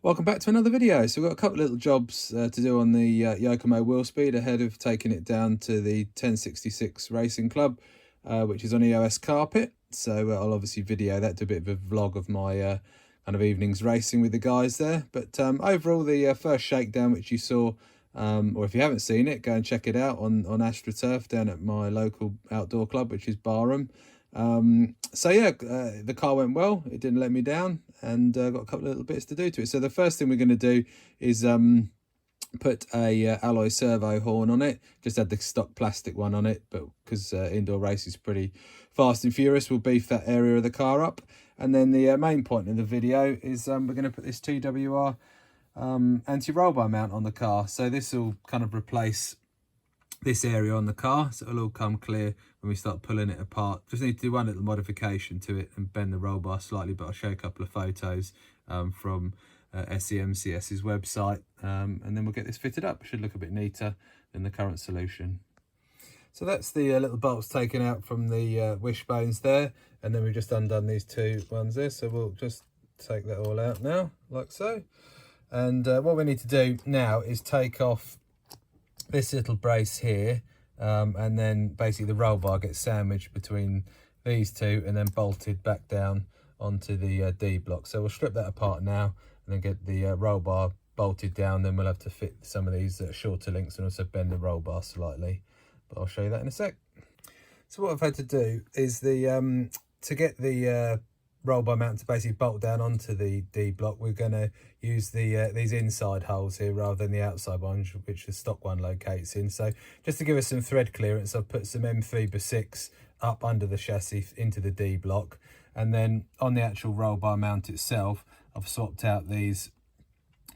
Welcome back to another video. So we've got a couple of little jobs to do on the Yokomo wheel speed ahead of taking it down to the 1066 Racing Club, which is on EOS carpet. So I'll obviously video that, do a bit of a vlog of my kind of evenings racing with the guys there. But overall, the first shakedown which you saw, or if you haven't seen it, go and check it out on AstroTurf down at my local outdoor club, which is Barham. So yeah, the car went well, it didn't let me down, and got a couple of little bits to do to it. So the first thing we're going to do is put a alloy servo horn on it. Just had the stock plastic one on it, but because indoor race is pretty fast and furious, we'll beef that area of the car up. And then the main point of the video is we're going to put this TWR anti-roll bar mount on the car. So this will kind of replace this area on the car, so it'll all come clear when we start pulling it apart. Just need to do one little modification to it and bend the roll bar slightly, but I'll show you a couple of photos from SEMCS's website, and then we'll get this fitted up. It should look a bit neater than the current solution. So that's the little bolts taken out from the wishbones there, and then we've just undone these two ones there, so we'll just take that all out now, like so. And what we need to do now is take off this little brace here, and then basically the roll bar gets sandwiched between these two and then bolted back down onto the D block. So we'll strip that apart now and then get the roll bar bolted down. Then we'll have to fit some of these shorter links and also bend the roll bar slightly, but I'll show you that in a sec. So what I've had to do is the to get the roll bar mount to basically bolt down onto the D block, we're going to use the these inside holes here rather than the outside ones, which the stock one locates in. So just to give us some thread clearance, I've put some M3x6 up under the chassis into the D block, and then on the actual roll bar mount itself, I've swapped out these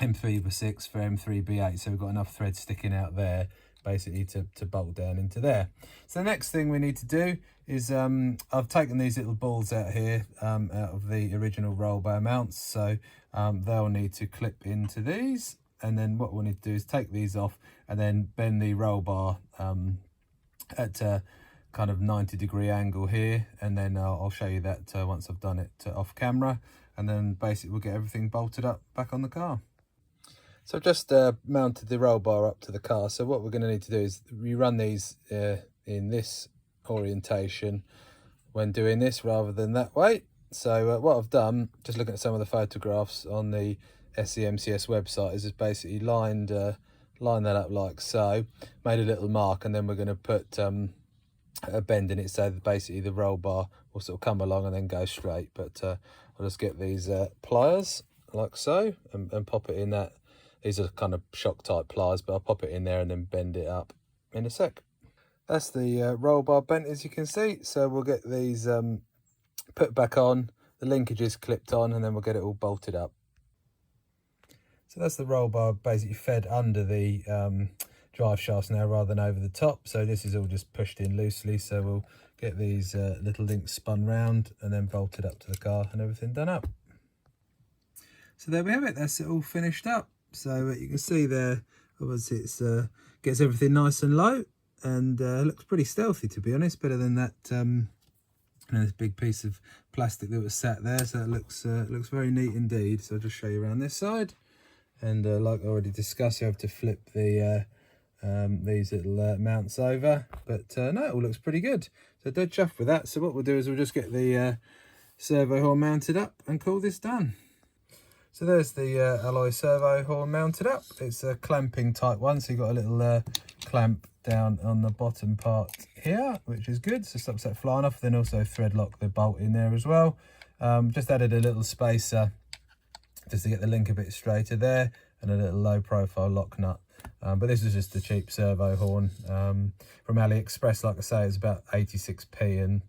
M3x6 for M3B8, so we've got enough thread sticking out there basically to bolt down into there. So the next thing we need to do is I've taken these little balls out here out of the original roll bar mounts, so they'll need to clip into these, and then what we'll need to do is take these off and then bend the roll bar at a kind of 90-degree angle here, and then I'll show you that once I've done it off camera, and then basically we'll get everything bolted up back on the car. So I've just mounted the roll bar up to the car. So what we're going to need to do is rerun these in this orientation when doing this rather than that way. So what I've done, just looking at some of the photographs on the SEMCS website, is just basically line that up like so, made a little mark, and then we're going to put a bend in it so that basically the roll bar will sort of come along and then go straight. But I'll just get these pliers like so and pop it in that. These are kind of shock type pliers, but I'll pop it in there and then bend it up in a sec. That's the roll bar bent, as you can see. So we'll get these put back on, the linkages clipped on, and then we'll get it all bolted up. So that's the roll bar basically fed under the drive shafts now rather than over the top. So this is all just pushed in loosely. So we'll get these little links spun round and then bolted up to the car and everything done up. So there we have it. That's it all finished up. So you can see there, obviously it's gets everything nice and low, and looks pretty stealthy, to be honest. Better than that this big piece of plastic that was sat there. So it looks very neat indeed. So I'll just show you around this side, and like I already discussed, you have to flip the these little mounts over, but no, it all looks pretty good. So dead chuffed with that. So what we'll do is we'll just get the servo horn mounted up and call this done. So there's the alloy servo horn mounted up. It's a clamping type one, so you've got a little clamp down on the bottom part here, which is good, so stops that flying off. Then also thread lock the bolt in there as well. Just added a little spacer just to get the link a bit straighter there, and a little low profile lock nut. But this is just a cheap servo horn from AliExpress. Like I say, it's about 86p and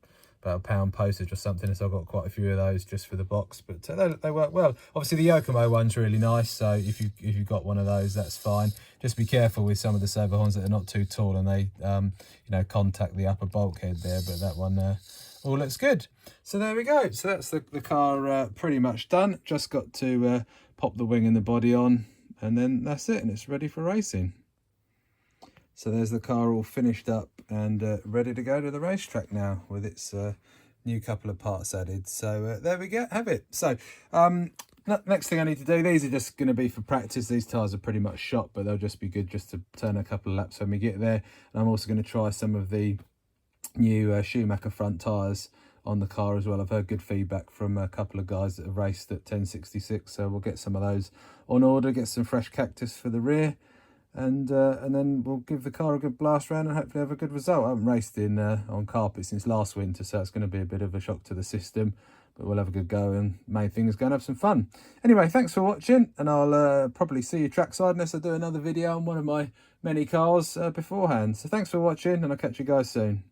about £1 postage or something, so I've got quite a few of those just for the box, but they work well. Obviously the Yokomo one's really nice, so if you've got one of those, that's fine. Just be careful with some of the servo horns that are not too tall and they you know, contact the upper bulkhead there, but that one all looks good. So there we go. So that's the car pretty much done. Just got to pop the wing and the body on, and then that's it, and it's ready for racing. So there's the car all finished up and ready to go to the racetrack now with its new couple of parts added. So there we go, have it. So Next thing I need to do, these are just going to be for practice. These tyres are pretty much shot, but they'll just be good just to turn a couple of laps when we get there. And I'm also going to try some of the new Schumacher front tyres on the car as well. I've heard good feedback from a couple of guys that have raced at 1066, so we'll get some of those on order, get some fresh cactus for the rear, and then we'll give the car a good blast round and hopefully have a good result. I haven't raced in on carpet since last winter, so it's going to be a bit of a shock to the system, but we'll have a good go, and main thing is going to have some fun. Anyway, thanks for watching, and I'll probably see you trackside unless I do another video on one of my many cars beforehand. So thanks for watching, and I'll catch you guys soon.